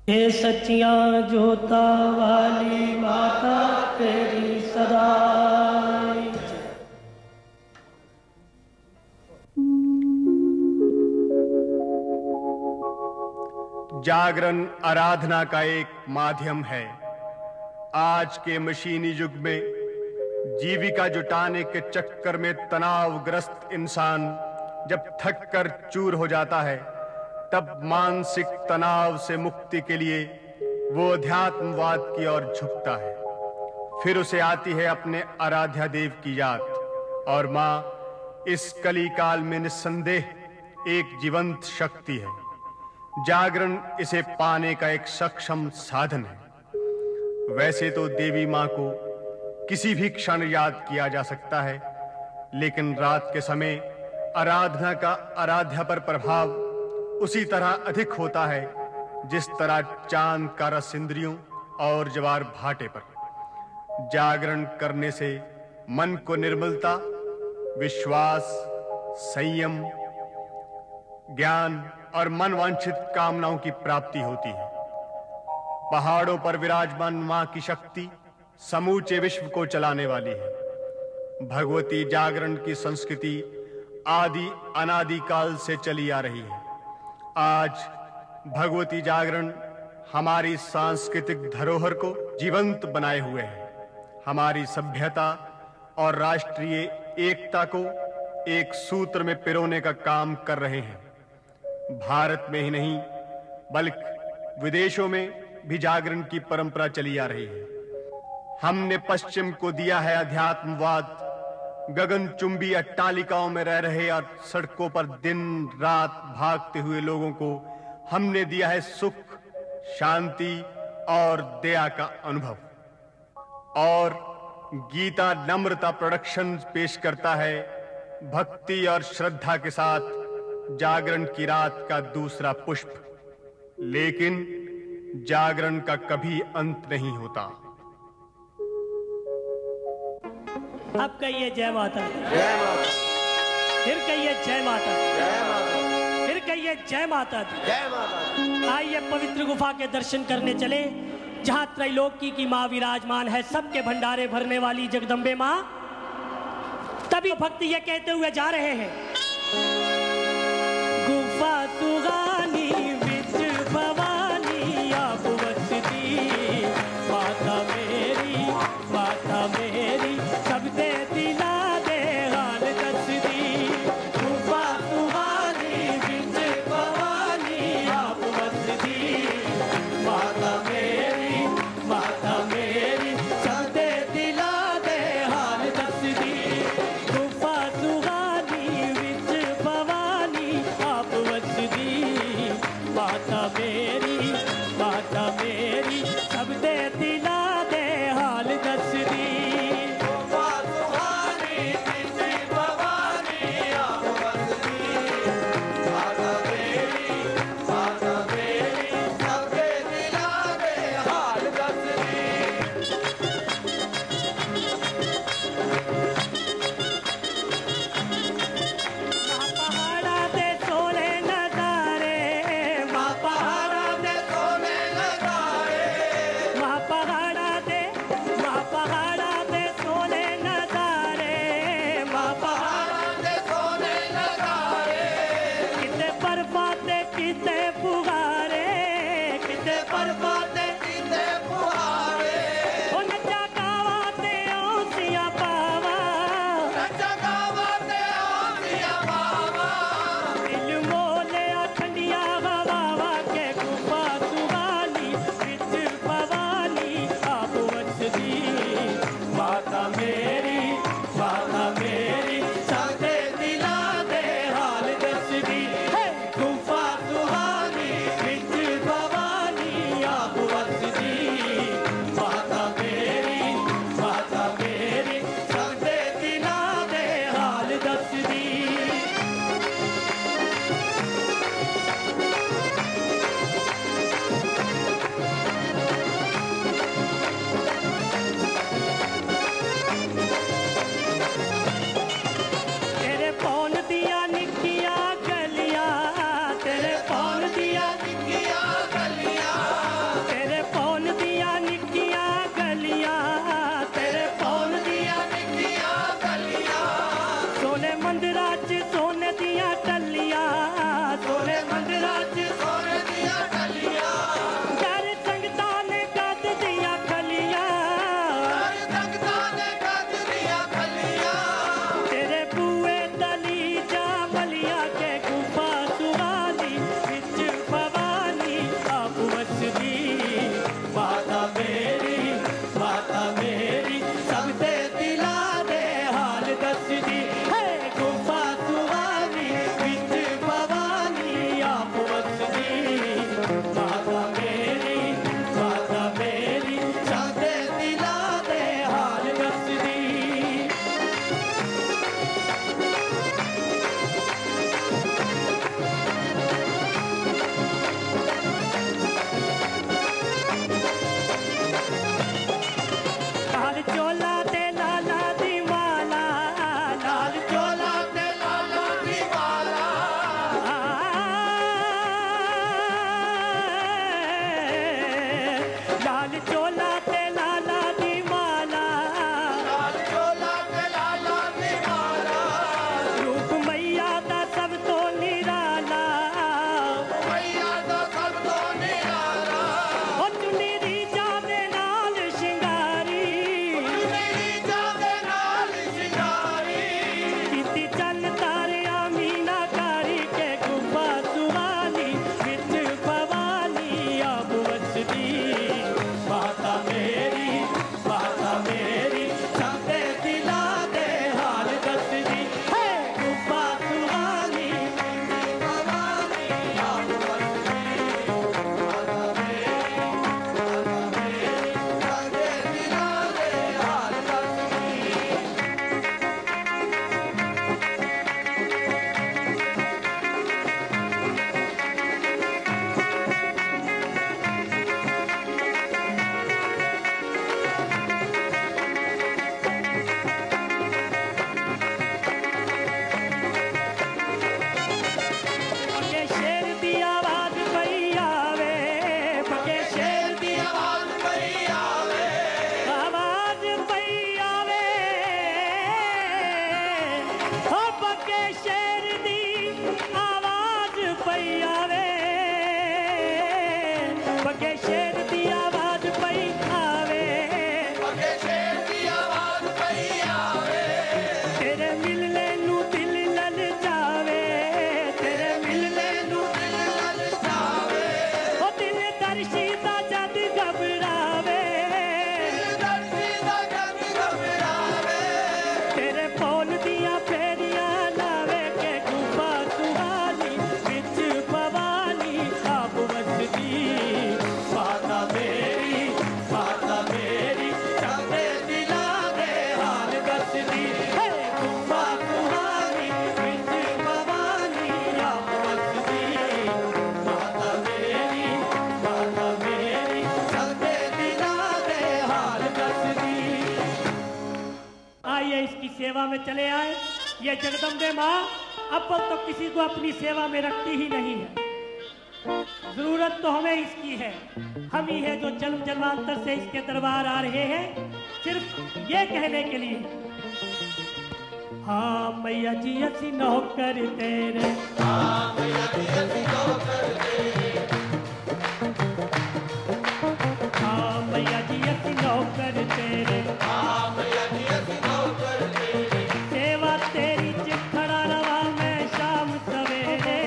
हे सच्चियां जोता वाली माता तेरी सदा जागरण आराधना का एक माध्यम है। आज के मशीनी युग में जीविका जुटाने के चक्कर में तनावग्रस्त इंसान जब थक कर चूर हो जाता है, तब मानसिक तनाव से मुक्ति के लिए वो अध्यात्मवाद की ओर झुकता है। फिर उसे आती है अपने आराध्या देव की याद, और मां इस कली काल में निस्संदेह एक जीवंत शक्ति है। जागरण इसे पाने का एक सक्षम साधन है। वैसे तो देवी मां को किसी भी क्षण याद किया जा सकता है, लेकिन रात के समय आराधना का आराध्या पर प्रभाव उसी तरह अधिक होता है जिस तरह चांद का रस इंद्रियों और ज्वार भाटे पर। जागरण करने से मन को निर्मलता, विश्वास, संयम, ज्ञान और मनवांछित कामनाओं की प्राप्ति होती है। पहाड़ों पर विराजमान मां की शक्ति समूचे विश्व को चलाने वाली है। भगवती जागरण की संस्कृति आदि अनादि काल से चली आ रही है। आज भगवती जागरण हमारी सांस्कृतिक धरोहर को जीवंत बनाए हुए है। हमारी सभ्यता और राष्ट्रीय एकता को एक सूत्र में पिरोने का काम कर रहे हैं। भारत में ही नहीं बल्कि विदेशों में भी जागरण की परंपरा चली आ रही है। हमने पश्चिम को दिया है अध्यात्मवाद। गगनचुंबी अट्टालिकाओं में रह रहे और सड़कों पर दिन रात भागते हुए लोगों को हमने दिया है सुख, शांति और दया का अनुभव। और गीता नम्रता प्रोडक्शन पेश करता है भक्ति और श्रद्धा के साथ जागरण की रात का दूसरा पुष्प। लेकिन जागरण का कभी अंत नहीं होता। अब कहिए जय माता दी। जय माता। फिर कहिए जय माता दी। जय माता। फिर कहिए जय माता दी। जय माता। आइए पवित्र गुफा के दर्शन करने चले, जहां त्रैलोकी की मां विराजमान है, सबके भंडारे भरने वाली जगदम्बे मां। तभी भक्ति ये कहते हुए जा रहे हैं, गुफा सुगानी विच भवानी आप वसती, माता मेरी सब दे दिला दे हाल दसदी। गुफा सुगानी विच भवानी आप वसती, माता मेरी सब दे दिला दे हाल दसदी। गुफा सुगानी विच भवानी आप वसदी, चोला ते लाला दी माला, लाल चोला ते लाला दी माला, लाल चोला ते लाला दी माला, लाल चोला ते लाला दी माला, रूप मैया दा सब तो निराला, मैया दा सब तो निराला, ओ चुनी रीजा दे नाल शिंगारी, चुनी रीजा दे नाल शिंगारी, किती चल तारिया मीनाकारी के गुफा सुहानी, विच भवानी अब वसदी, माता मेरी सबदे दिला दे हाल दसदी, हे गुफा सुहानी भवानी अब वसदी, माता मेरी सबदे दिला दे हाल दसदी। पके शेर दी आवाज पई आवे, पके शेर दी आवाज पई आवे, आवाज पई आवे, ओ पके शेर दी आवाज पई आवे, पके शेर दी आवाज पई आवे, पके शेर दी आवाज पई आवे, तेरे मिलने नू दिल लल जावे, तेरे मिलने नू दिल लल जावे, ओ दिल दर्शी दा जद घबरावे, दिल दर्शी दा जद घबरावे, तेरे बोल दियां फेरियां लावे के गुफा सुहानी, विच भवानी आप वसदी, माता मेरी सबदे दिला दे हाल दसदी, हे गुफा सुहानी, विच भवानी आप वसदी, माता मेरी सबदे दिला दे हाल दसदी। आइए इसकी सेवा में चले आए। ये जगदम्बे माँ अब तो किसी को अपनी सेवा में रखती ही नहीं है, जरूरत तो हमें इसकी है, हम ही है जो जन्म जन्मांतर से इसके दरबार आ रहे हैं सिर्फ ये कहने के लिए, हाँ मैया जी असी नौकर तेरे, हाँ मैया जी असी नौकर तेरे, हाँ मैया जी असी नौकर तेरे, हाँ मैया जी असी नौकर तेरे, सेवा तेरी च खड़ा रवा मैं शाम सवेरे,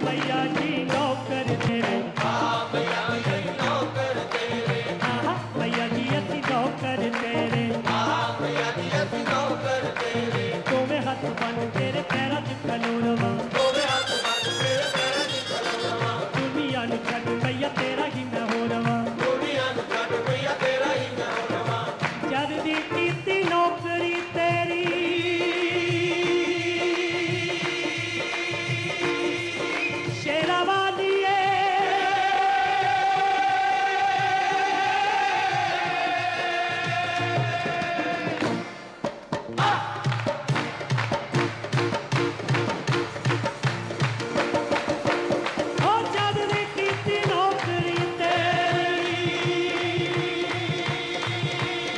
मैया जी नौकर तेरे, हाँ मैया जी नौकर तेरे, हाँ मैया जी असी नौकर तेरे, हाँ मैया जी असी नौकर तेरे, तुम्हें हाथ बन तेरे पैरों च खलो रवा, तुम्हें हाथ बन तेरे पैरों च खलो रवा, दुनिया नु छड़ मैया तेरा ही मैं हो रवा, दुनिया नु छड़ मैया तेरा ही मैं हो रवा, जद दी कीती नौकरी तेरी, शेरा वाली ओ जद दी कीती नौकरी तेरी,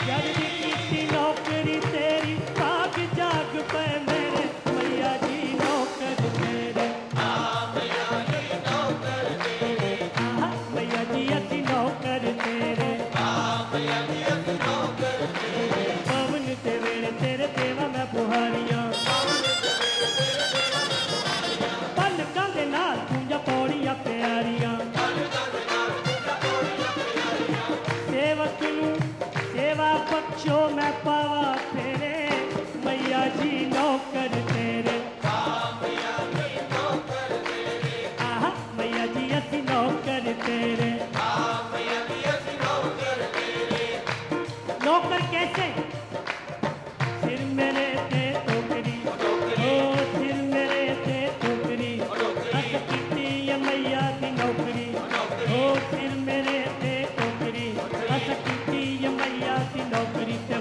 जद दी कीती नौकरी तेरी, भाग जाग पे मेरे मैया जी नौकर तेरे, हाँ मैया जी नौकर तेरे, हाँ मैया जी असी नौकर तेरे, हाँ मैया जी असी नौकर तेरे, पवन ते वेले तेरे देवा मैं बुहारियां, पलकां दे नाल पूंजा पौड़ियां प्यारियां, सेवक नू सेवा बख्शो मैं पावा तेरे, मैया जी नौकर तेरे, हाँ मैया जी नौकर तेरे, हाँ मैया जी असी नौकर तेरे, हाँ मैया जी असी नौकर तेरे, नौकर कैसे? सिर मेरे ते टोकरी, ओ सिर मेरे ते टोकरी, अस कीती ये मैया दी नौकरी, ओ सिर मेरे ते टोकरी, अस कीती ये मैया दी नौकरी, ते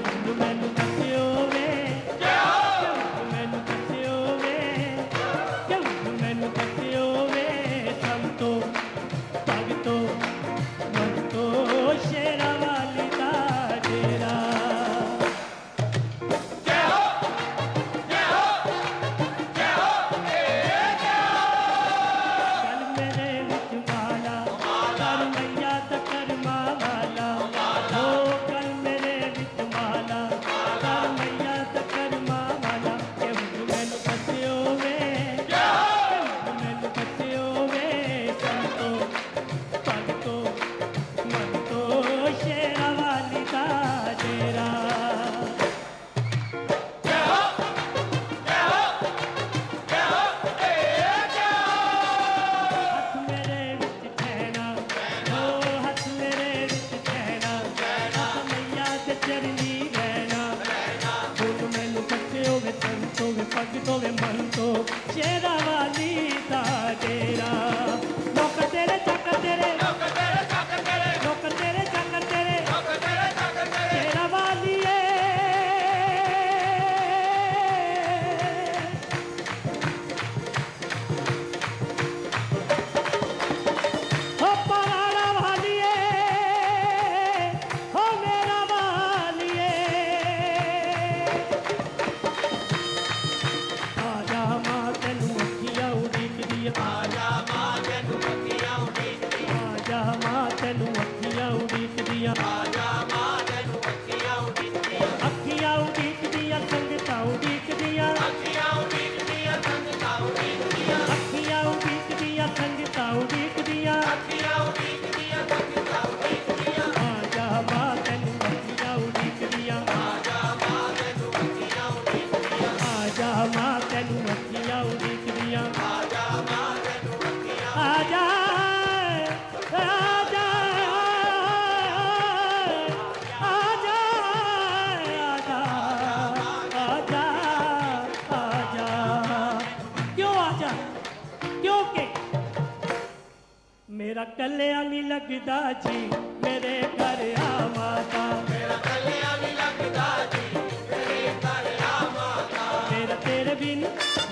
कल्याण नहीं लगदा जी मेरे घर आ माता, मेरा कल्याण नहीं लगदा जी मेरे घर आ माता, मेरा तेरे बिन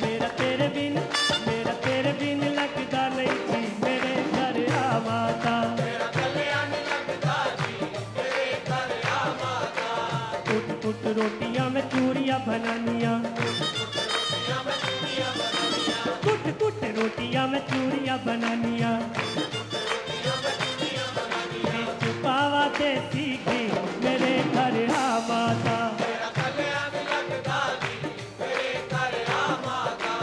मेरा तेरे बिन मेरा तेरे बिन लगदा नहीं जी मेरे घर आ माता, मेरा कल्याण नहीं लगदा जी मेरे घर आ माता, कुट कुट रोटियां में चूरियां बनानियां, रोटियां में चूड़ियां बनानियां, कुट कुट रोटियां में चूरियां बनानियां, रोटियां में चूड़ियां बनानियां, बिच पावा देसी घी मेरे घर आ माता, मेरा कल्याण नहीं लगदा जी मेरे घर आ माता,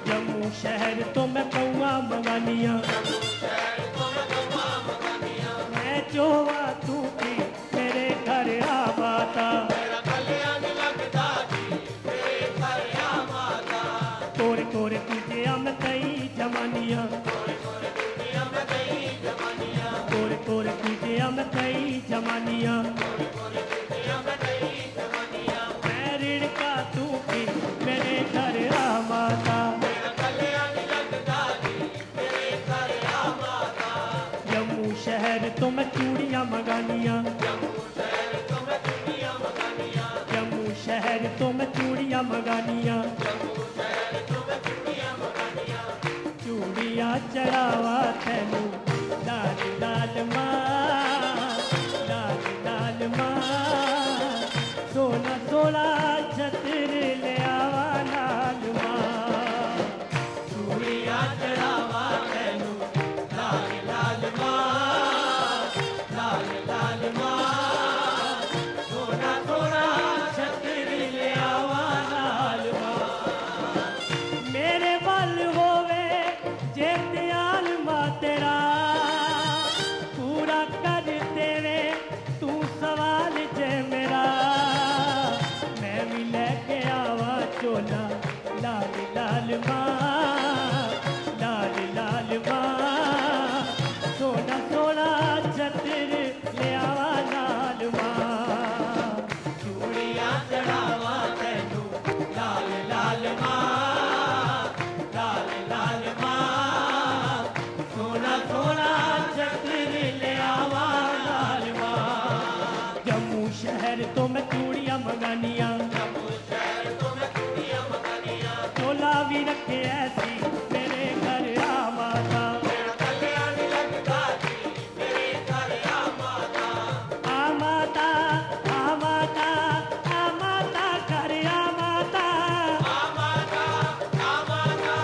जम्मू शहर तो मैं पौआ मंगानियां, शहर तो मैं गवा मंगानियां, मैं जोवा तू की मेरे घर आ माता, मेरा कल्याण नहीं लगदा जी मेरे घर आ माता, कोरे कोरे तुझे मैं कई जमानियां, दुनिया में गई जवानियां, कोरे कोरे तुझे मैं कई जमानियां, दुनिया में गई जवानियां, मैं ऋण का तू की मेरे घर आ माता, मेरा कल्याण नहीं लगदा जी मेरे घर आ माता, जम्मू शहर तो मैं चूड़ियां मंगानियां, जम्मू शहर तो मैं दुनिया मंगानियां, जम्मू शहर तो मैं चूड़ियां मंगानियां, जम्मू शहर तो मैं दुनिया मंगानियां, चूड़ियां चढ़ावा तैनू लाल लाल मां, लाल लाल मां, सोना सोना छत्र ले आवा लाल मां, चूड़ियां चढ़ावा तैनू लाल लाल मां, लाल लाल मां, सोना सोना छत्र ले आवा लाल मां, मेरे बल होवे जे दयाल मां तेरा पूरा कर देवे तू सवाल जे मेरा, मैं भी लेके आवा चोला लाल लाल मां, लाल लाल मां, सोना सोना छत्र ले आवा लाल मां, चूड़ियां चढ़ावा तैनू लाल लाल मां, लाल लाल मां, सोना सोना छत्र ले आवा लाल मां, जम्मू शहर तो मैं चूड़ियां मंगानियां, जम्मू शहर तो मैं दुनिया मंगानियां, चोला भी रखे ऐसी मेरे घर आ माता, मेरा कल्याण नहीं लगदा जी मेरे घर आ माता, आ माता आ माता आ माता घर आ माता, आ माता आ माता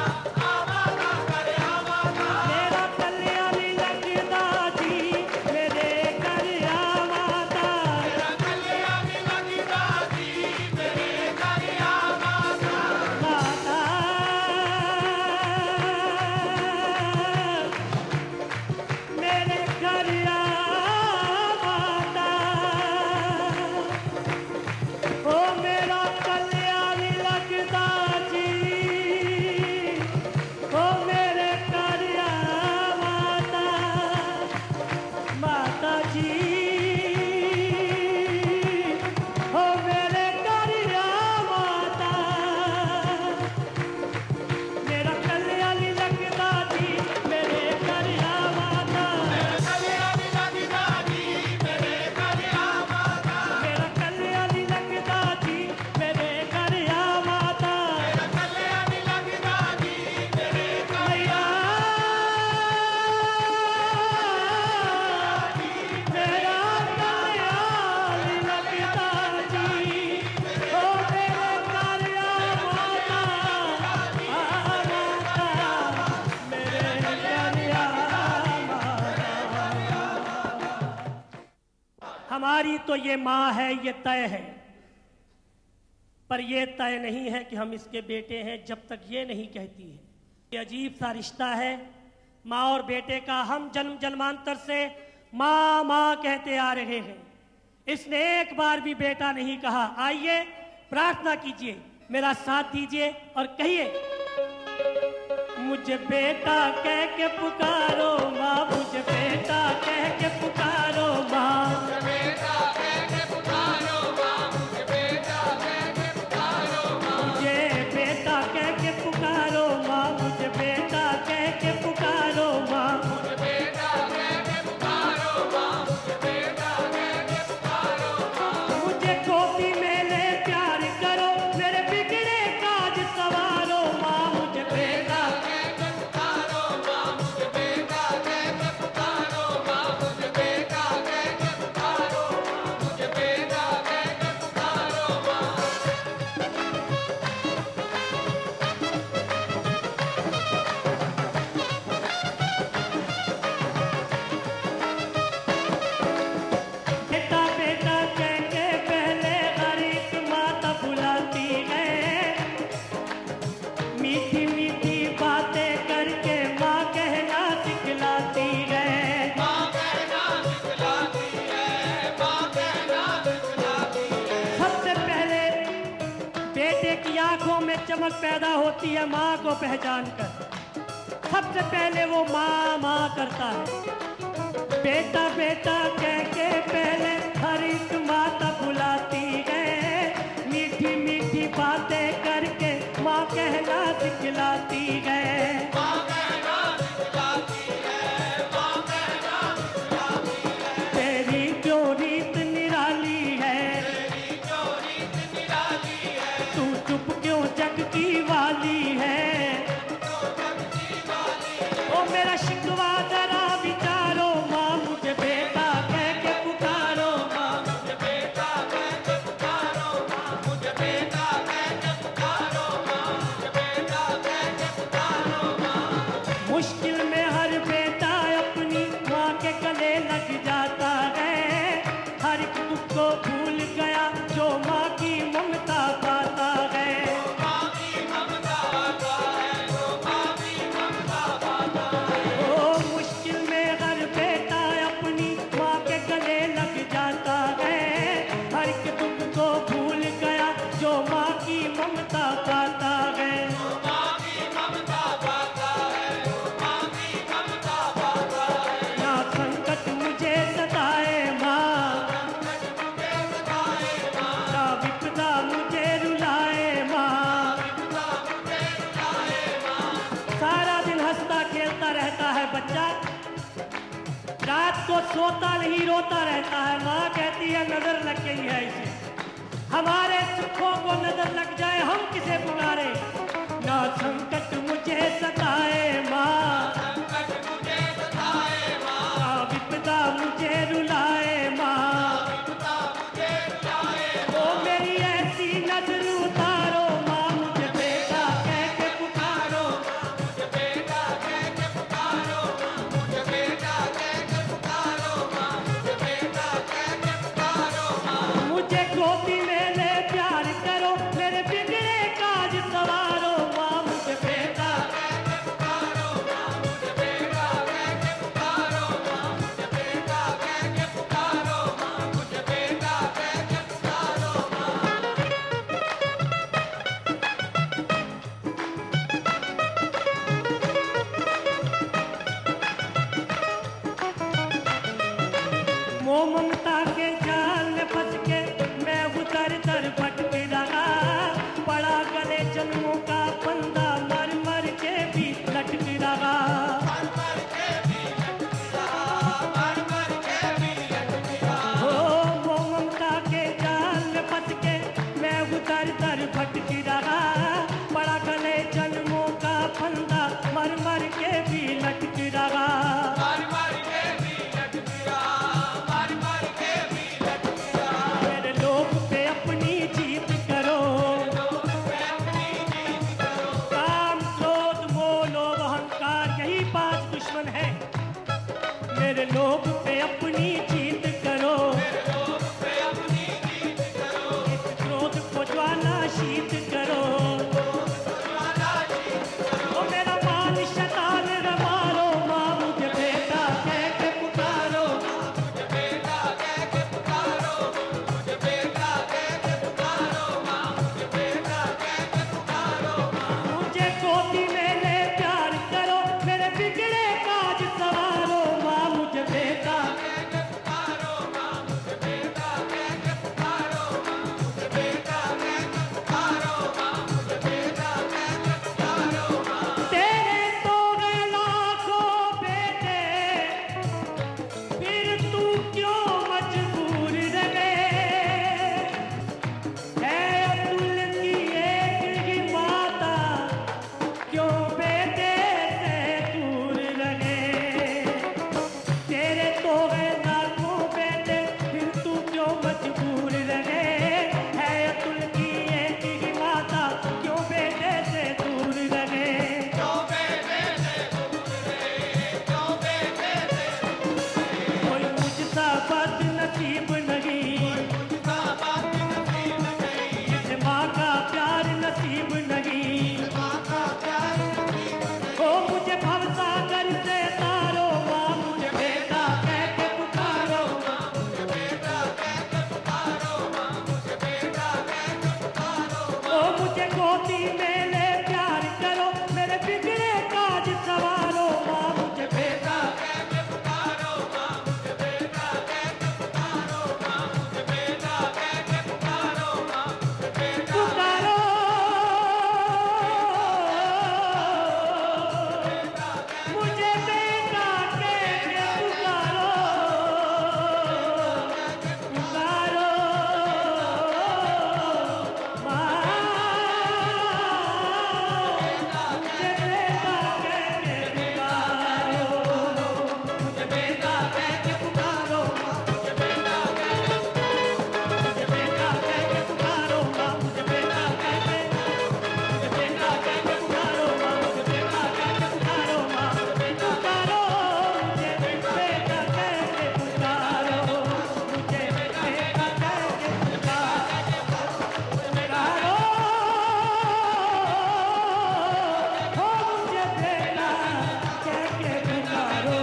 आ माता करे आ माता, मेरा कल्याण नहीं लगदा जी मेरे घर आ माता, मेरा कल्याण नहीं लगदा जी मेरे घर आ माता, माता मेरे घर आ माता, ओ मेरा कल्याण नहीं लगदा जी, ओ मेरे घर आ माता, माता जी ओ मेरे घर आ माता, मेरा कल्याण नहीं लगदा जी मेरे घर आ माता, मेरा कल्याण नहीं लगदा जी मेरे घर आ माता, मेरा कल्याण नहीं लगदा जी मेरे घर आ माता, मेरा कल्याण नहीं लगदा जी मेरे घर मैया मेरा कल्याण नहीं लगदा जी, ओ मेरे घर आ माता, आ माता मेरे घर आ माता, हमारी तो ये माँ है, ये तय है, पर ये तय नहीं है कि हम इसके बेटे हैं जब तक ये नहीं कहती है। ये अजीब सा रिश्ता है माँ और बेटे का, हम जन्म जन्मांतर से माँ माँ कहते आ रहे हैं, इसने एक बार भी बेटा नहीं कहा। आइए प्रार्थना कीजिए, मेरा साथ दीजिए और कहिए, मुझे बेटा कह के पुकारो माँ, मुझे बेटा कह के पुकारो माँ, बेटा कह के पुकारो माँ, मुझे बेटा कह के पुकारो माँ, मुझे बेटा कह के पुकारो माँ, मुझे बेटा कह के पुकारो माँ, मुझे बेटा कह की आंखों में चमक पैदा होती है माँ को पहचान कर। सबसे पहले वो माँ माँ करता है। बेटा बेटा कह के पहले हर एक माता बुलाती है। मीठी मीठी बातें करके माँ कहना सिखलाती है। तेरी जो रीत निराली है, तू चुप क्यों जग की वाली है। ओ मेरा शिकवा जरा विचारो माँ, मुझे बेटा कह के पुकारो माँ, मुझे बेटा कह के पुकारो माँ, मुझे बेटा कह के पुकारो माँ, मुझे बेटा कह के पुकारो माँ। मुश्किल में हर बेटा अपनी माँ के गले लग जाता है। हर एक दुख को भूल गया जो माँ की ममता पाता है। ओ मुश्किल में हर बेटा अपनी माँ के गले लग जाता है। हर एक दुख को भूल गया जो माँ की ममता पाता है। ना संकट मुझे सताए माँ, ना विपदा मुझे रुलाए माँ। सारा दिन हंसता खेलता रहता है बच्चा, रात को सोता नहीं रोता रहता है। माँ कहती है नजर लग गई है इसे, हमारे सुखों को नजर लग जाए हम किसे पुकारे। ना संकट मुझे सताए माँ, ना विपदा मुझे रुलाए माँ। ओ मेरी ऐसी नजर उतारो माँ, मुझे बेटा कह के पुकारो, मुझे बेटा कह के पुकारो, मुझे बेटा कह के पुकारो माँ, मुझे बेटा कह के पुकारो। मुझे गोदी में ले प्यार करो, मेरे बिगड़े काज सवारो माँ, मुझे बेटा कह के पुकारो माँ, मुझे बेटा कह के पुकारो माँ, मुझे बेटा कह के पुकारो माँ, मुझे बेटा कह के पुकारो माँ। मोह ममता के जाल में फंस के मैं उधर दर भटक रहा। पड़ा गले जन्मों का फंदा, मर मर के भी लटक रहा। हो मोह ममता के जाल में फंस के मैं उधर दर भटक रहा। पड़ा गले जन्मों का फंदा, मर मर के भी लटक रहा। मेरे लोग पे अपनी जी गोदी में ले प्यार करो, मेरे बिगड़े काज सवारो, माँ मुझे बेटा कह के पुकारो माँ, मुझे बेटा कह के पुकारो माँ, मुझे बेटा कह के पुकारो माँ, मुझे बेटा पुकारो, मुझे बेटा कह के पुकारो, पुकारो माँ, मुझे बेटा कह के पुकारो, मुझे बेटा कह के पुकारो माँ, मुझे बेटा कह के पुकारो माँ, मुझे बेटा कह के पुकारो माँ, मुझे बेटा कह के पुकारो माँ, पुकारो, मुझे बेटा कह के पुकारो, मुझे बेटा कह के पुकारो, हो मुझे बेटा कह के पुकारो।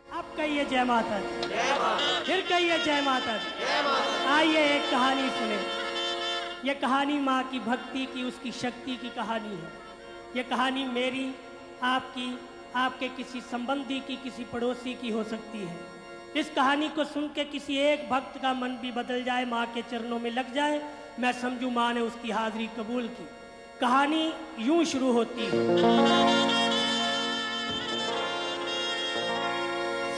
अब कहिए जय माता दी, फिर कहिए जय माता दी। आइए एक कहानी सुने। ये कहानी माँ की भक्ति की, उसकी शक्ति की कहानी है। ये कहानी मेरी, आपकी, आपके किसी संबंधी की, किसी पड़ोसी की हो सकती है। इस कहानी को सुन के किसी एक भक्त का मन भी बदल जाए, माँ के चरणों में लग जाए, मैं समझू माँ ने उसकी हाजिरी कबूल की। कहानी यूं शुरू होती है।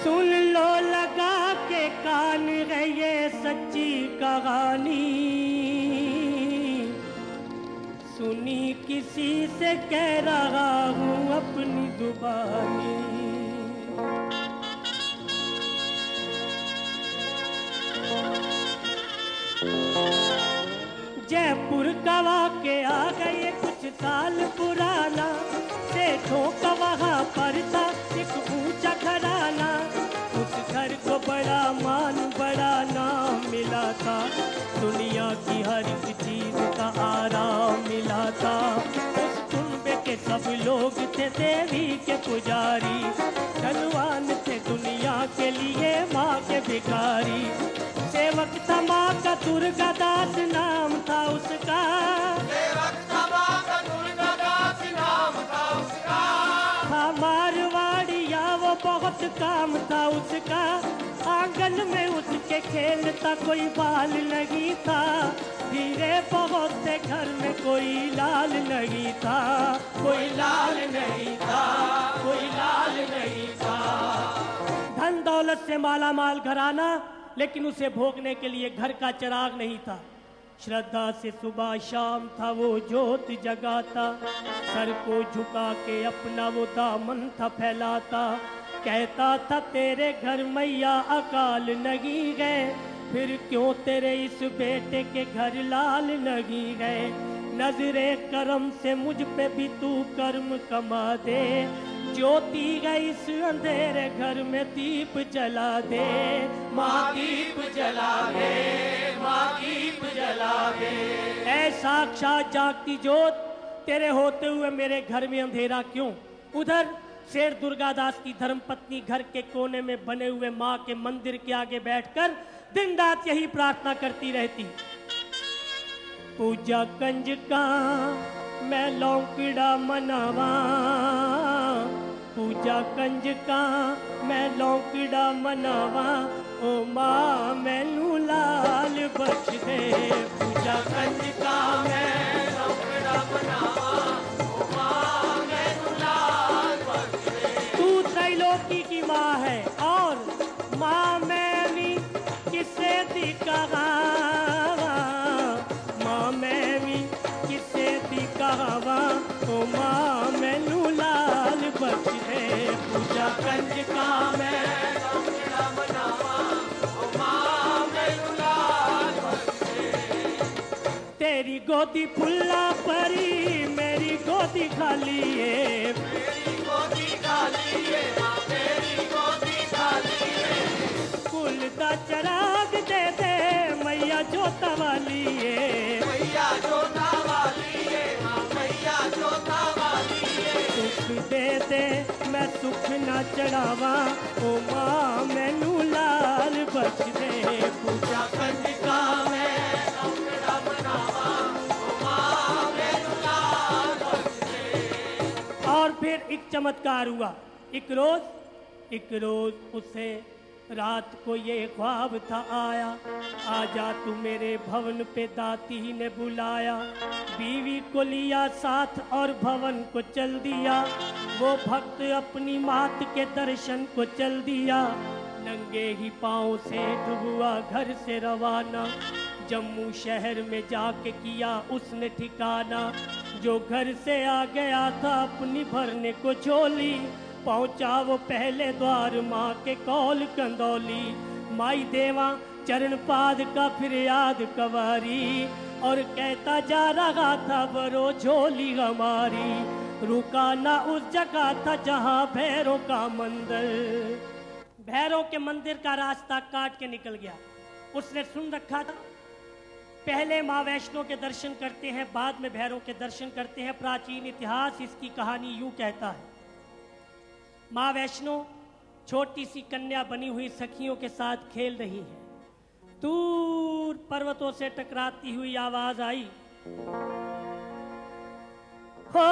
सुन लो लगा के कान है ये सच्ची कहानी, सुनी किसी से कह रहा हूँ अपनी जुबानी। जयपुर का वाकया गए कुछ साल पुराना, देखो का वहाँ पर था एक ऊंचा घराना, उस घर को बड़ा मान बड़ा नाम मिला था, दुनिया की हर एक चीज का आराम मिला था। उस कुंबे के सब लोग थे देवी के पुजारी, धनवान थे दुनिया के लिए माँ के भिखारी। सेवक था माँ का दुर्गा दास नाम था उसका, सेवक सभा का दुर्गादास नाम था उसका, था मारवाड़िया वो बहुत काम था उसका। आंगन में उसके खेलता कोई बाल नहीं था, हीरे बहुत से घर में कोई लाल नहीं था, कोई लाल नहीं था, कोई लाल नहीं था। धन दौलत से माला माल घराना, लेकिन उसे भोगने के लिए घर का चिराग नहीं था। श्रद्धा से सुबह शाम था वो ज्योत जगाता, सर को झुका के अपना वो दामन था फैलाता। कहता था तेरे घर मैया अकाल नहीं गए, फिर क्यों तेरे इस बेटे के घर लाल नहीं गए। नजरे करम से मुझ पे भी तू कर्म कमा दे, ज्योति गई इस अंधेरे घर में दीप जला दे, माँ दीप जला दे, माँ दीप जला दे। ऐ साक्षात जागती ज्योत, तेरे होते हुए मेरे घर में अंधेरा क्यों। उधर शेर दुर्गादास की धर्मपत्नी घर के कोने में बने हुए माँ के मंदिर के आगे बैठकर दिन रात यही प्रार्थना करती रहती। पूजा कंज का मैं लौकड़ा मनावा, पूजा कंज का मैं लौकड़ा मनावा, ओ माँ मैनू लाल बख्श दे। पूजा कंज का मैं लौकड़ा मनावा, ओ माँ मैनू लाल बख्श दे। तू त्रैलोकी की माँ है और माँ मैं भी किसे दी कहा, माँ मैं भी किसे दी कहा, ओ माँ मैनू लाल बख्श दे। पूजा कंज का मैं लौकड़ा मनावा, ओ माँ मैनू लाल बख्श दे। तेरी गोदी फुल्ला परी मेरी गोदी खाली है, मेरी गोदी खाली है माँ, मेरी गोदी खाली है। कुल दा चराग दे दे मैया जोता वाली है, मैया जोता वाली है माँ, मैया जोता वाली है। सुख दे दे मैं सुख ना चढ़ावा, ओ माँ मैनू लाल बख्श दे। पूजा कंज का एक चमत्कार हुआ। एक रोज उसे रात को ये ख्वाब था आया, आजा तू मेरे भवन पे दाती ने बुलाया। बीवी को लिया साथ और भवन को चल दिया, वो भक्त अपनी मात के दर्शन को चल दिया। नंगे ही पाँव से हुआ घर से रवाना, जम्मू शहर में जाके किया उसने ठिकाना। जो घर से आ गया था अपनी भरने को झोली, पहुंचा वो पहले द्वार माँ के कौल कंदौली। माई देवा चरण पाद का फिर याद कवारी, और कहता जा रहा था बरो झोली हमारी। रुका ना उस जगह था जहाँ भैरों का मंदिर, भैरों के मंदिर का रास्ता काट के निकल गया। उसने सुन रखा था पहले माँ वैष्णो के दर्शन करते हैं, बाद में भैरों के दर्शन करते हैं। प्राचीन इतिहास इसकी कहानी यूं कहता है, माँ वैष्णो छोटी सी कन्या बनी हुई सखियों के साथ खेल रही है। दूर पर्वतों से टकराती हुई आवाज आई, हो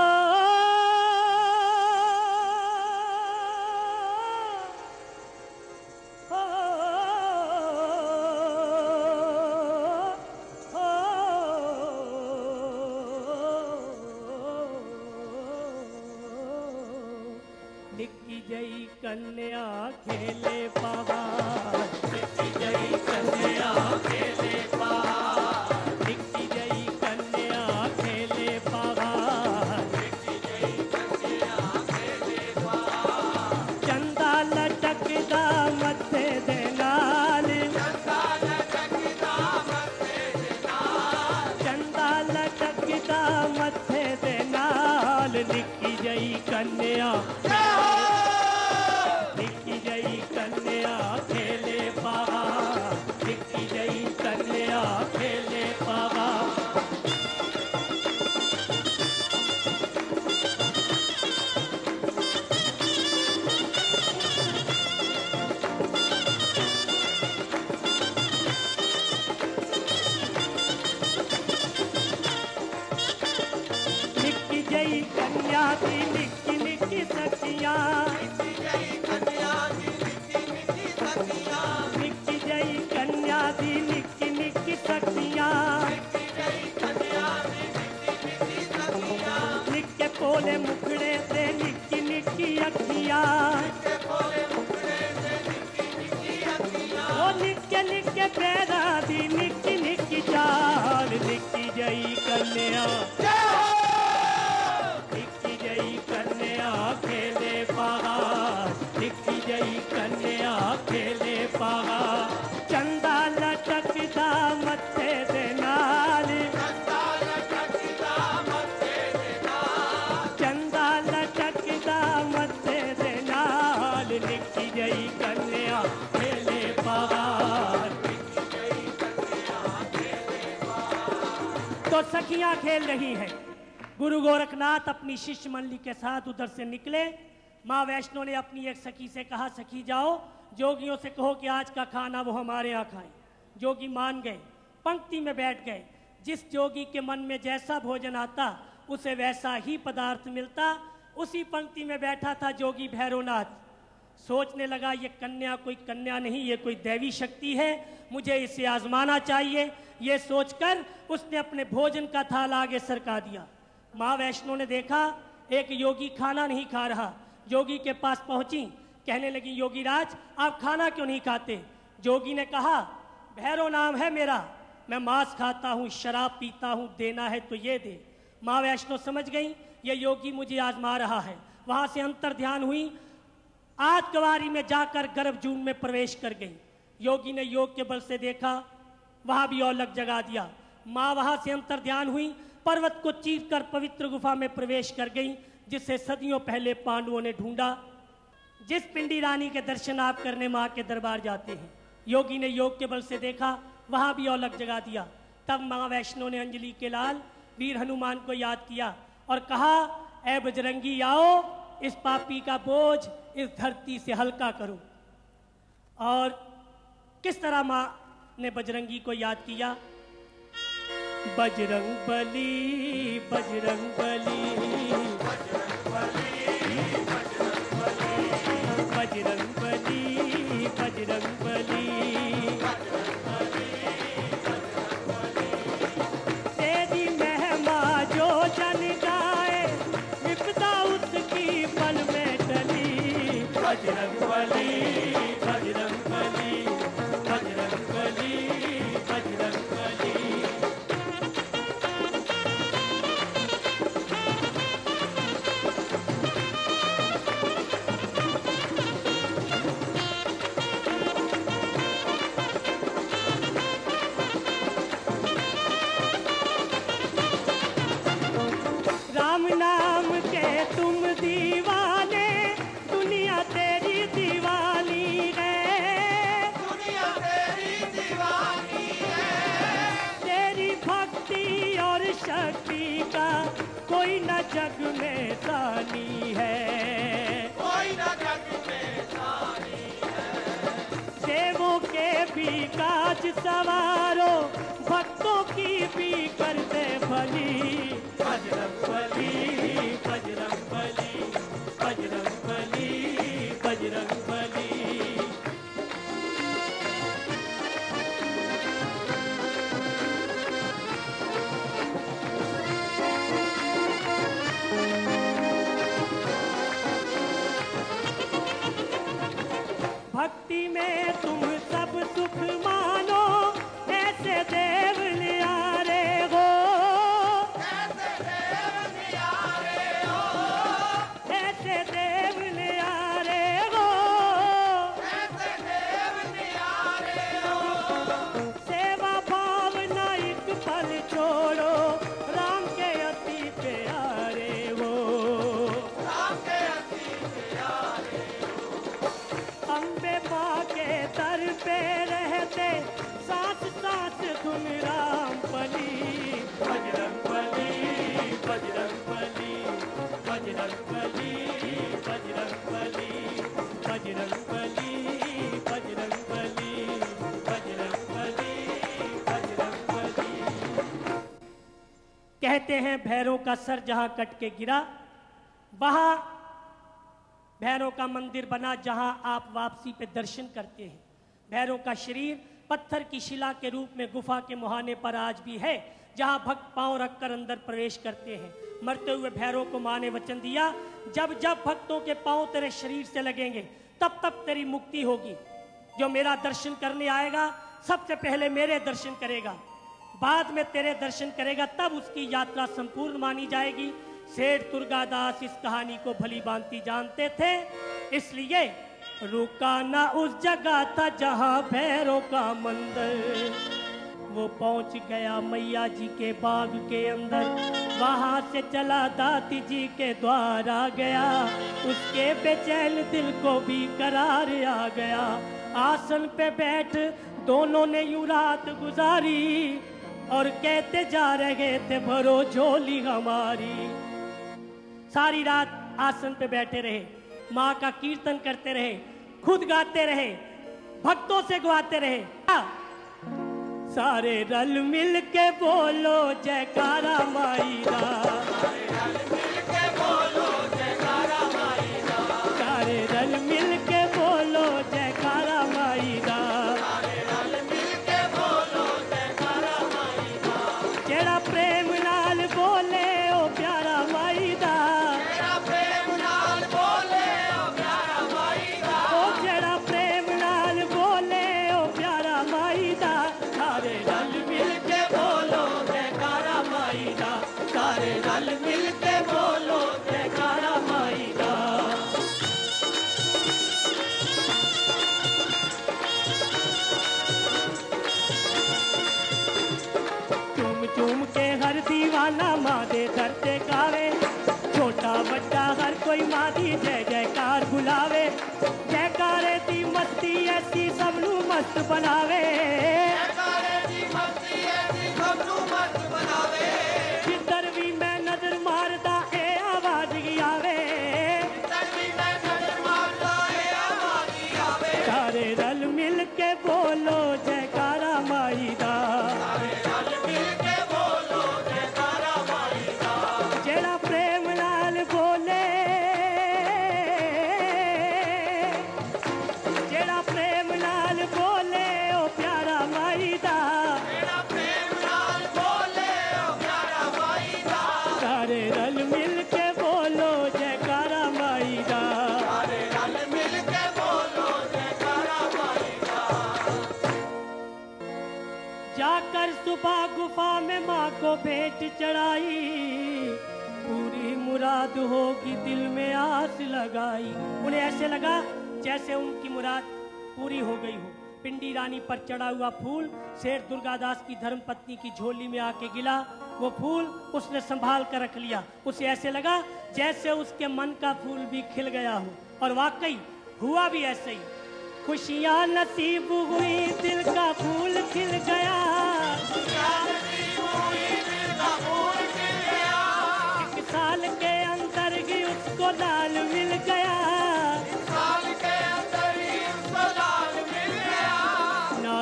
जई कन्या खेले पहाड़, जई कन्या खेले पहाड़, जई कन्या खेले पहाड़, जई कन्या खेले पहाड़। चंदा लटकदा मथे दे नाल, चंदा लटकदा मथे दे नाल, चंदा लटकदा मथे दे नाल। निक्की जई कन्या निक्की निक्की सखियां, निक्की जई कन्या दी निक्की निक्की सखियां, निक्के पोले मुखड़े से निक्की निक्की अखियां, ओ निक्के निक्के पैरा दी निक्की निक्की चाल। निक्की जई कन्या खेले पहाड़, निक्की जई कन्या खेले पहाड़। चंदा लटकदा मथे दे नाल, चंदा लटकदा मथे दे नाल, चंदा लटकदा मथे दे नाल। निक्की जई कन्या खेले पहाड़, निक्की जई कन्या खेले पहाड़। तो सखियां खेल रही हैं। गुरु गोरखनाथ अपनी शिष्य मंडली के साथ उधर से निकले। माँ वैष्णो ने अपनी एक सखी से कहा, सखी जाओ जोगियों से कहो कि आज का खाना वो हमारे यहाँ खाएं। जोगी मान गए, पंक्ति में बैठ गए। जिस जोगी के मन में जैसा भोजन आता उसे वैसा ही पदार्थ मिलता। उसी पंक्ति में बैठा था जोगी भैरवनाथ। सोचने लगा ये कन्या कोई कन्या नहीं, ये कोई दैवी शक्ति है, मुझे इसे आजमाना चाहिए। ये सोचकर उसने अपने भोजन का थाल आगे सरका दिया। माँ वैष्णो ने देखा एक योगी खाना नहीं खा रहा। जोगी के पास पहुंची, कहने लगी, योगी राज आप खाना क्यों नहीं खाते? जोगी ने कहा, भैरव नाम है मेरा, मैं मांस खाता हूँ, शराब पीता हूँ, देना है तो ये दे। माँ वैष्णो समझ गई ये योगी मुझे आजमा रहा है। वहां से अंतर ध्यान हुई, आज कवारी में जाकर गर्भजून में प्रवेश कर गई। योगी ने योग के बल से देखा, वहां भी औलक जगा दिया। माँ वहां से अंतर ध्यान हुई, पर्वत को चीरकर पवित्र गुफा में प्रवेश कर गई, जिसे सदियों पहले पांडवों ने ढूंढा। जिस पिंडी रानी के दर्शन आप करने माँ के दरबार जाते हैं, योगी ने योग के बल से देखा, वहां भी औलक जगा दिया। तब माँ वैष्णो ने अंजलि के लाल वीर हनुमान को याद किया और कहा, ऐ बजरंगी आओ, इस पापी का बोझ इस धरती से हल्का करो। और किस तरह माँ ने बजरंगी को याद किया, बजरंग बली बजरंग बली बजरंग बली का कोई न जग में सानी है, कोई न जग में सानी है। देवों के भी काज सवारो, भक्तों की भी कर दे भली। बजरंग बली, बजरंग बली, बजरंग बली, बजरंग बली। भक्ति में तुम सब सुख मानो, ऐसे देव न्यारे हो, ऐसे देव न्यारे हो, ऐसे देव न्यारे हो, ऐसे देव न्यारे हो। सेवा भावना एक पल छोड़ो, राम के अति प्यारे हो, राम के अति प्यारे हो। अम्बे माँ के दर पे रहते, सांस सांस धुन राम बली। बजरंग बली, बजरंग बली, बजरंग बली, बजरंग बली, बजरंग बली, बजरंग बली, बजरंग बली, बजरंग बली। कहते हैं भैरव का सर जहां कट के गिरा, वहां भैरव का मंदिर बना जहां आप वापसी पे दर्शन करते हैं। भैरव का शरीर पत्थर की शिला के रूप में गुफा के मुहाने पर आज भी है, जहां भक्त पांव रखकर अंदर प्रवेश करते हैं। मरते हुए भैरव को मां ने वचन दिया, जब जब भक्तों के पांव तेरे शरीर से लगेंगे तब तब तेरी मुक्ति होगी। जो मेरा दर्शन करने आएगा सबसे पहले मेरे दर्शन करेगा, बाद में तेरे दर्शन करेगा, तब उसकी यात्रा संपूर्ण मानी जाएगी। सेठ दुर्गादास इस कहानी को भली भांति जानते थे, इसलिए रुका ना उस जगह था जहां भैरव का मंदिर। वो पहुंच गया मैया जी के बाग के अंदर, वहां से चला दाती जी के द्वार आ गया। उसके बेचैन दिल को भी करार आ गया। आसन पे बैठ दोनों ने यूं रात गुजारी, और कहते जा रहे थे भरो झोली हमारी। सारी रात आसन पे बैठे रहे, माँ का कीर्तन करते रहे, खुद गाते रहे, भक्तों से गवाते रहे। सारे रल मिल के बोलो जयकारा माई दा, सारे रल मिल के बोलो जयकारा माई दा, सारे रल मिल के बोलो जयकारा माई दा, सारे रल मिल के बोलो जयकारा माई दा। जेड़ा प्रेम नाल बोले ओ प्यारा माई दा, तेरा प्रेम नाल बोले ओ प्यारा माई दा, ओ जेड़ा प्रेम नाल बोले ओ प्यारा माई दा। सारे रल मिल के बोलो जयकारा माई दा, सारे रल मिल के बोलो जयकारा माई दा। चूम चूम के हर दीवाना माँ दे दर ते गावे, छोटा बड़ा हर कोई माँ दी जय जयकार बुलावे। जयकारे दी मस्ती ऐसी सबनू मस्त बनावे, जयकारे दी मस्ती ऐसी सबनू मस्त बनावे। जिधर भी मैं नजर मारदा ए आवाज ही आवे, तभी मैं नजर मारता है आवाज ही आवे। सारे रल मिल के बोलो जयकारा माई दा, सारे रल मिल के बोलो जयकारा माई दा, जेड़ा प्रेम नाल बोले, जेड़ा प्रेम नाल बोले ओ प्यारा माई दा। तेरा प्रेम नाल बोले ओ प्यारा माई दा, सारे रल मिल के बोलो जयकारा माई दा। सारे रल मिल के बोलो जयकारा माई दा। जाकर सुबह गुफा में माँ को भेंट चढ़ाई, पूरी मुराद होगी दिल में आस लगाई। उन्हें ऐसे लगा जैसे उनकी मुराद पूरी हो गई हो। पिंडी रानी पर चढ़ा हुआ फूल सेठ दुर्गादास की धर्मपत्नी की झोली में आके गिला। वो फूल उसने संभाल कर रख लिया। उसे ऐसे लगा जैसे उसके मन का फूल भी खिल गया हो, और वाकई हुआ भी ऐसे ही। खुशियाँ नसीब हुई, दिल का फूल खिल गया। खुशियाँ नसीब हुई, दिल का फूल खिल गया।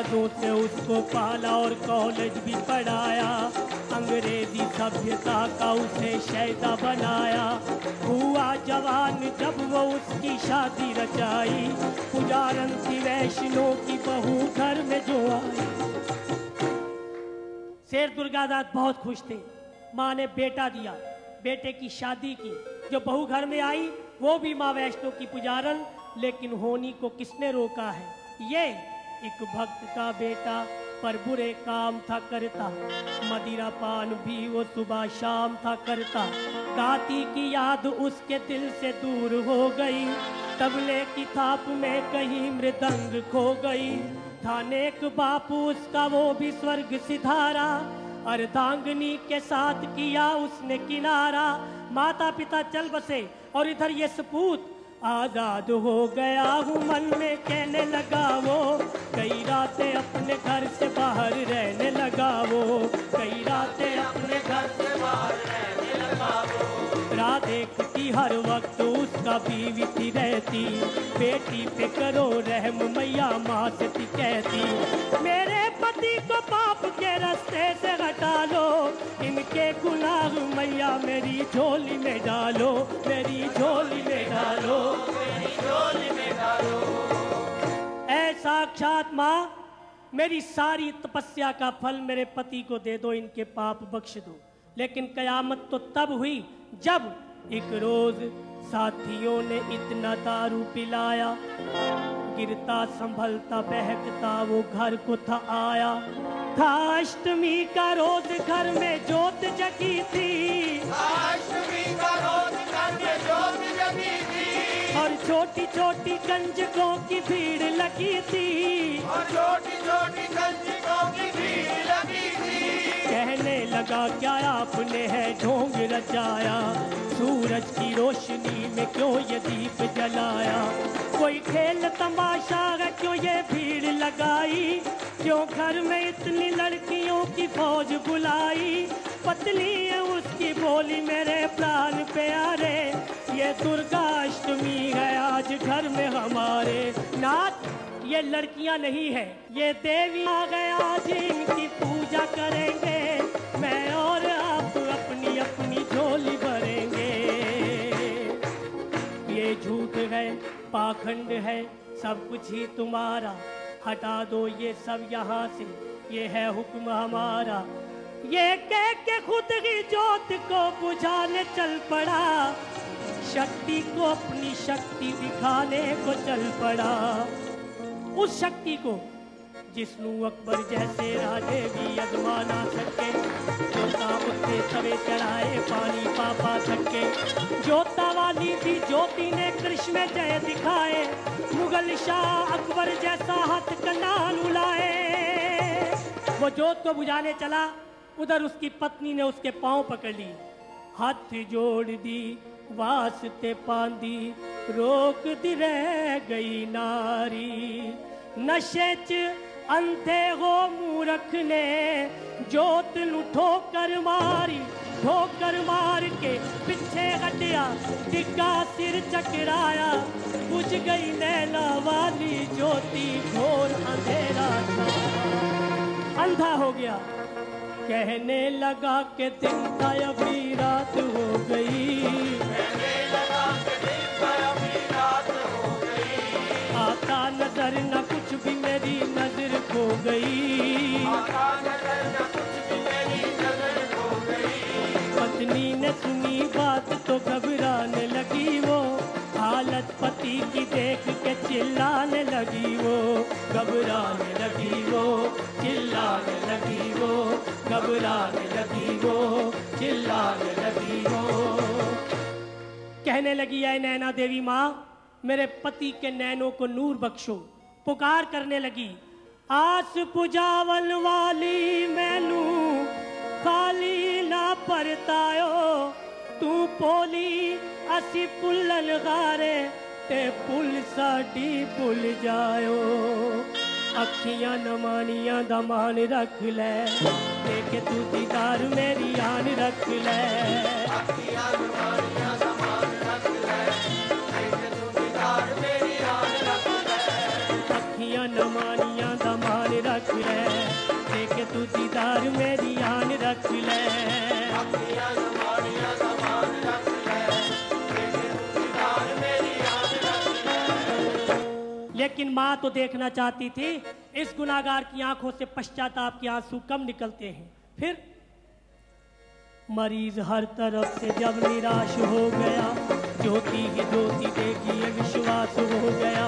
जहाजों से उसको पाला और कॉलेज भी पढ़ाया, अंग्रेजी सभ्यता का उसे शहदा बनाया। हुआ जवान जब वो उसकी शादी रचाई, पुजारन सी वैष्णो की बहू घर में जो आई। शेर दुर्गादास बहुत खुश थे, माँ ने बेटा दिया, बेटे की शादी की। जो बहू घर में आई वो भी माँ वैष्णो की पुजारन, लेकिन होनी को किसने रोका है? ये एक भक्त का बेटा पर बुरे काम था करता, मदिरा पान भी वो सुबह शाम था करता। दाती की याद उसके दिल से दूर हो गई, तबले की थाप में कहीं मृदंग खो गई। था नेक बापू उसका वो भी स्वर्ग सिधारा, अर्धांगनी के साथ किया उसने किनारा। माता पिता चल बसे और इधर ये सपूत, आजाद हो गया हूँ मन में कहने लगा वो। कई रातें अपने घर से बाहर रहने लगा वो, कई रातें अपने घर से बाहर रहने लगा वो। रात देखती हर वक्त उसका बीवी रहती, बेटी पे करो रहम मैया माँ से कहती। मेरे पति को पाप के रास्ते से हटा लो, इनके गुनाह मैया मेरी झोली में डालो, मेरी झोली में डालो, मेरी झोली में डालो। ऐ साक्षात माँ, मेरी सारी तपस्या का फल मेरे पति को दे दो, इनके पाप बख्श दो। लेकिन कयामत तो तब हुई जब एक रोज साथियों ने इतना दारू पिलाया, गिरता संभलता बहकता वो घर को था आया। था अष्टमी का रोज घर में जोत जगी थी, अष्टमी का रोज घर में जोत जगी थी, और छोटी छोटी कंजकों की भीड़ लगी थी, और छोटी छोटी कंजकों की भीड़ लगी थी। कहने लगा क्या आपने है ढोंग रचाया, सूरज की रोशनी में क्यों ये दीप जलाया। कोई खेल तमाशा है क्यों ये भीड़ लगाई, क्यों घर में इतनी लड़कियों की फौज बुलाई। पत्नी है उसकी बोली मेरे प्राण प्यारे, ये दुर्गा अष्टमी है आज घर में हमारे। नाथ ये लड़कियां नहीं है, ये देवी आ गए, आज इनकी पूजा करेंगे, मैं और आप अपनी अपनी झोली भरेंगे। ये झूठ है पाखंड है सब कुछ ही तुम्हारा, हटा दो ये सब यहाँ से, ये है हुक्म हमारा। ये कह के खुद ही ज्योत को बुझाने चल पड़ा, शक्ति को अपनी शक्ति दिखाने को चल पड़ा। उस शक्ति को जिसनु अकबर जैसे राजे भी अजमा ना सके, जोता उठे तवे चढ़ाए पानी पापा सके। जोता वाली थी ज्योति ने कृष्ण में जय दिखाए, मुगल शाह अकबर जैसा हाथ कनान उलाए। वो जोत को बुझाने चला, उधर उसकी पत्नी ने उसके पांव पकड़ ली, हाथ जोड़ दी वास्ते पांदी, रोक दी रह गई नारी। नशे च अंधे हो मूरख ने जोत नु ठोकर मारी, ठोकर मार के पीछे हटिया डिग्गा सिर चकराया। बुझ गई नैना वाली ज्योति, घोर अंधेरा था, अंधा हो गया। कहने लगा कि दिन था अभी रात हो गई, कहने लगा कि दिन था अभी रात हो गई, आता नजर न कुछ भी मेरी नजर खो गई, आता नजर न कुछ भी मेरी नजर खो गई। पत्नी ने सुनी बात तो घबराने लगी वो, हालत पति की देख के चिल्लाने लगी वो, घबराने लगी वो, चिल्लाने लगी वो, घबराने लगी वो, चिल्लाने लगी वो। कहने लगी ऐ नैना देवी माँ, मेरे पति के नैनों को नूर बख्शो। पुकार करने लगी, आस पुजावल वाली मैनू खाली ना परतायो, तू पोली असी पुल्लन गारे ते पुल साडी भुल जायो। अखियां नमानियां दा मान रख ले, देखे तू दीदार मेरी आन रख ले। अखियां नमानियां दा मान रख ले, देखे तू दीदार मेरी आन रख ले। अखियां नमानियां दा मान रख ले, देखे तू दीदार मेरी आन रख ले। अखियां माड़ियां समान रख ले, देखे तू दीदार मेरी आन रख ले। लेकिन माँ तो देखना चाहती थी इस गुनाहगार की आंखों से पश्चाताप के आंसू कम निकलते हैं। फिर मरीज हर तरफ से जब निराश हो गया, ज्योति ही ज्योति देगी ये विश्वास हो गया।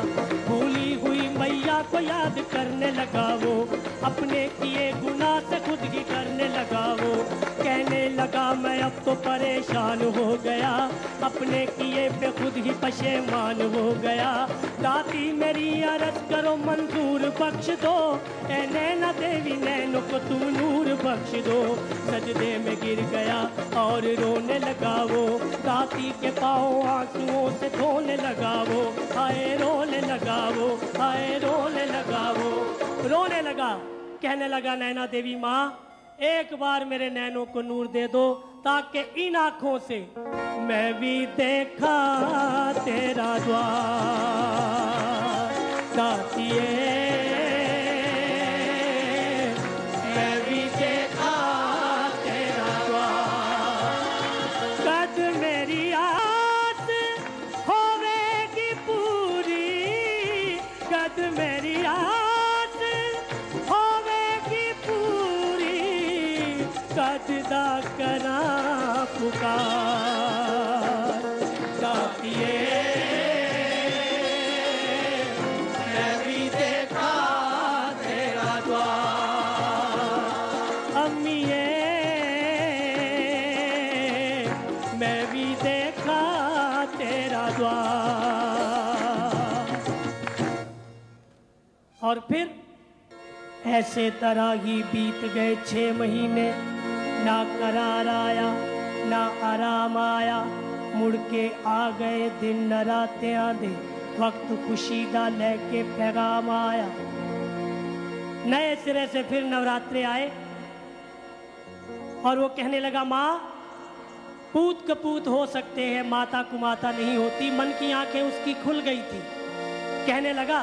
भूली हुई मैया को याद करने लगा वो, अपने किए गुनाह से खुद ही करने लगा वो। कहने लगा मैं अब तो परेशान हो गया, अपने किए पे खुद ही पशेमान हो गया। दाती मेरी अरज करो मंजूर बख्श दो, ए नैना देवी नैनों को तू नूर बख्श दो। सजदे में गिर गया और रोने लगा वो, दाती के पाँव आंसुओं से धोने लगा वो। आए रोने लगा वो, आए रोने लगा वो, रोने लगा। कहने लगा नैना देवी माँ एक बार मेरे नैनों को नूर दे दो, ताकि इन आंखों से मैं भी देखा तेरा द्वार। दातिए मैं भी देखा तेरा द्वार, कद मेरी आस होवेगी पूरी, कद मेरी आस होवेगी पूरी, कद दा करा पुकार। दातिए मैं भी देखा तेरा द्वार, अम्मीए मैं भी देखा तेरा द्वार। और फिर ऐसे तरह ही बीत गए 6 महीने, ना करार आया ना आराम आया। मुड़ के आ गए दिन न रातें आंधे, वक्त खुशी दा लेके पैगाम आया। नए सिरे से फिर नवरात्रे आए और वो कहने लगा माँ पूत कपूत हो सकते हैं, माता कुमाता नहीं होती। मन की आंखें उसकी खुल गई थी। कहने लगा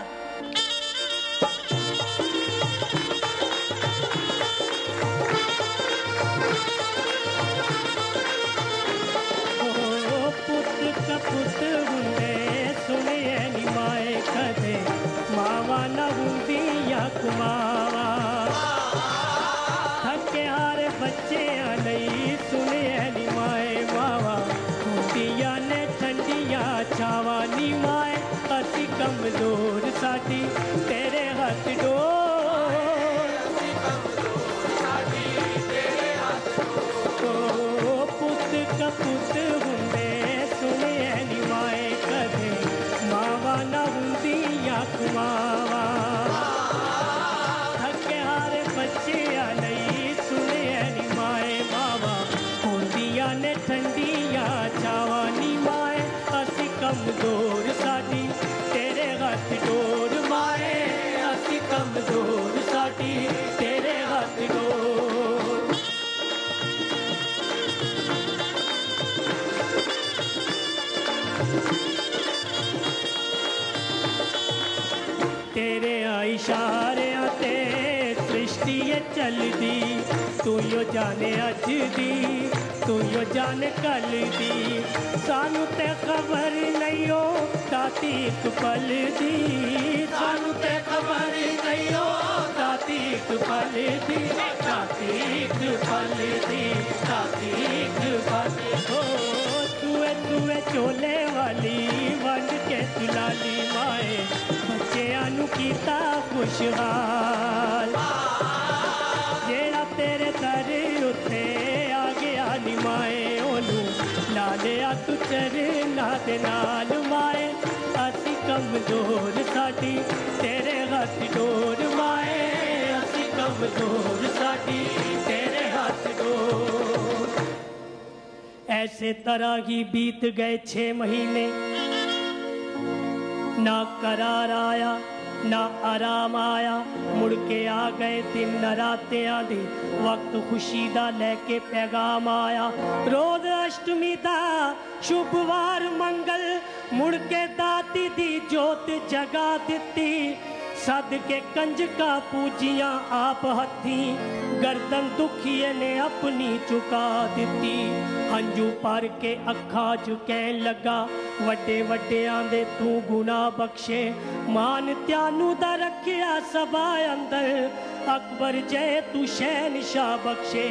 पुत हुंदे सुनिए नी माए कदे, मावा न हुंदिया कुमावा। थके हारे बच्चे नहीं सुनिए नी माए मावा, हुंदिया ने ठंडिया छावा। नी माए असी कमजोर साडी तेरे हथ डोर, पुत कपुत हुंदे सुनिए नी माए कदे, मावा न हुंदिया कुमावा। थके हारे बच्चे नहीं सुनिए नी माए मावा, हुंदिया ने ठंडिया छावा। नी माए असी कमजोर साडी तेरे हथ डोर, माए असी कमजोर साडी तेरे हथ डोर। तेरे इशारियां ते सृष्टि चलदी, तू यो जाने अज दी, तू यो जाने कल दी। सानू ते खबर नहीं हो दाती एक पल दी, सानू ते खबर नहीं हो दाती एक पल दी, दाती एक पल दी, दाती एक पल। हो तुए तुए चोले वाली वंड के दुलाली माए, बच्चियां नू कीता खुशहाल। जेड़ा तेरे दर उत्ते आ गया नी माए, ओनू ला लिया तू चरना दे नाल। माए असी कमजोर साडी तेरे हथ डोर, माए असी कमजोर साडी तेरे हथ डोर। ऐसे तरह ही बीत गए 6 महीने, ना करार आया ना आराम आया। मुड़ के आ गए दिन न रातें आंधी, वक्त खुशी दा लेके पैगाम आया। रोज अष्टमी दा शुभवार मंगल, मुड़ के दाती दी जोत जगा दिती। सद के कंज का पूजिया आप हथी गर्दन दुखिए ने अपनी चुका दी हंजू पर के अखा झुके लगा वड्डे वड्डे आंदे तू गुना बख्शे मान त्यानू दा रखिया सभा अंदर अकबर जय तू शहनशाह बख्शे।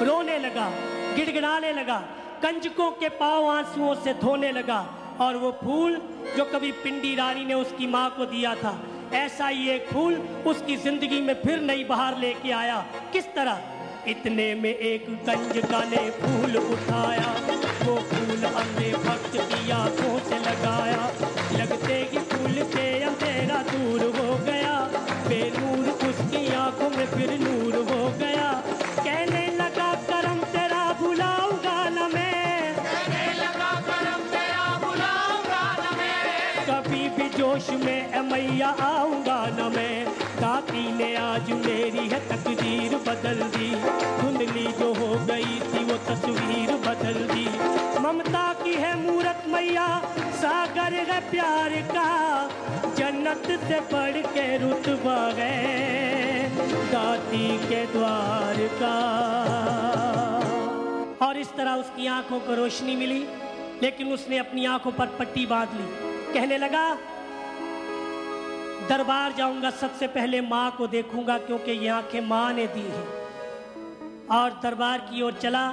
रोने लगा, गिड़गिड़ाने लगा, कंजकों के पांव आंसुओं से धोने लगा और वो फूल जो कभी पिंडी रानी ने उसकी माँ को दिया था, ऐसा ही एक फूल उसकी जिंदगी में फिर नई बहार लेके आया। किस तरह? इतने में एक कंजका ने फूल उठाया, वो फूल अंधे भक्त की आंखों से लगाया, लगते ही फूल से अंधेरा दूर हो गया, बेनूर उसकी आंखों में फिर नूर हो गया। कहने लगा करम तेरा भुलाऊंगा न मैं, कहने लगा करम तेरा भुलाऊंगा न मैं, कभी भी जोश में मैया आऊंगा न मैं। दाती ने आज मेरी है तकदीर बदल दी, धुंधली जो हो गई थी वो तस्वीर बदल दी। ममता की है मूरत मैया, सागर है प्यार का, जन्नत से बढ़ के रुतबा है दाती के द्वार का। और इस तरह उसकी आंखों को रोशनी मिली, लेकिन उसने अपनी आंखों पर पट्टी बांध ली। कहने लगा दरबार जाऊंगा, सबसे पहले माँ को देखूंगा क्योंकि ये आंखें माँ ने दी हैं। और दरबार की ओर चला,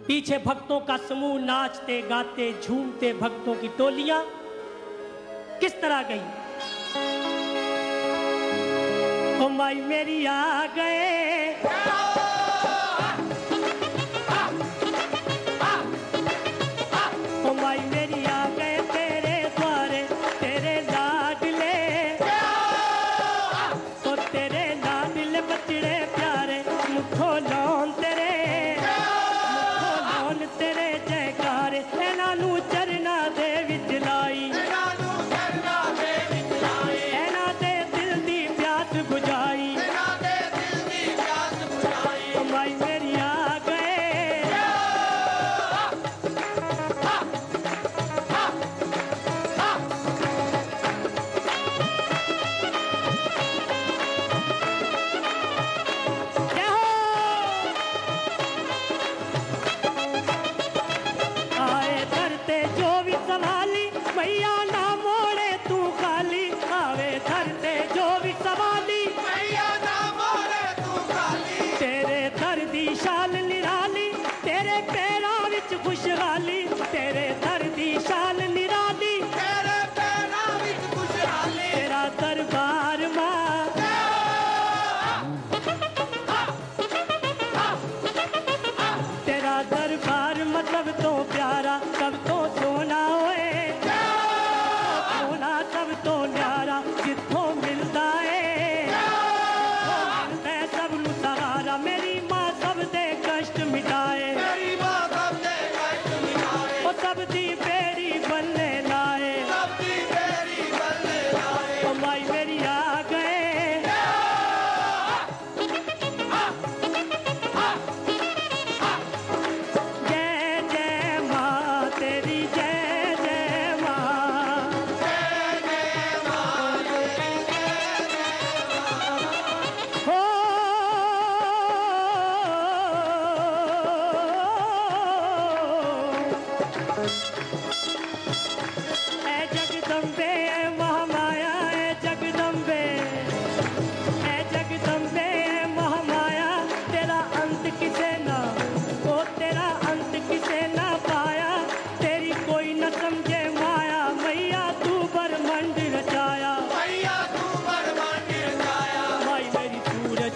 पीछे भक्तों का समूह नाचते गाते झूमते भक्तों की टोलियां किस तरह गई। ओ माई मेरी आ गए, ओ माई मेरी आ गए तेरे द्वारे, तेरे लाडले, तो तेरे लाडले बचड़े प्यारे, मुखो लौन तेरे, मुखो लौन तेरे जयकारे, एना नू चरना दे विच लाई, तेरा नू करना दे विचलाए, एना दे दिल दी प्यास बुझाई। तेरा दे दिल दी प्यास बुझाई। ओ माई मेरी आ गए, जय हो। आए धरते जो भी संभाली मैया ना मोड़े तू खाली, आवे धरते जो भी संभाली मैया ना मोड़े तू खाली, तेरे दर दी शाल निराली, तेरे पैरां विच खुशहाली, तेरे दर दी शाल निराली, तेरे पैरां विच खुशहाली। तेरा दरबार मां, तेरा दरबार मतलब तो प्यारा, सब तो सोना होए, सोना सब तो न्यारा, जिथों मिलता है मिलता है सब नू सहारा। मेरी माँ सब दे कष्ट मिटाए, तेरी माँ सब दे कष्ट मिटाए, ओ सब दी बेड़ी बनने लाए। सब दी तेरी बल्ले लाए। ओ माई मेरी आ गए, जय जय माँ तेरी, जय जय माँ, हो ऐ जगदम्बे ऐ महामाया, ऐ जगदम्बे, ऐ जगदम्बे ऐ महामाया, तेरा अंत किसे ना, ओ तेरा अंत किसे ना पाया, तेरी कोई न समझे माया, मैया तू ब्रह्मांड रचाया। मैया तू ब्रह्मांड रचाया। माई मेरी सूरज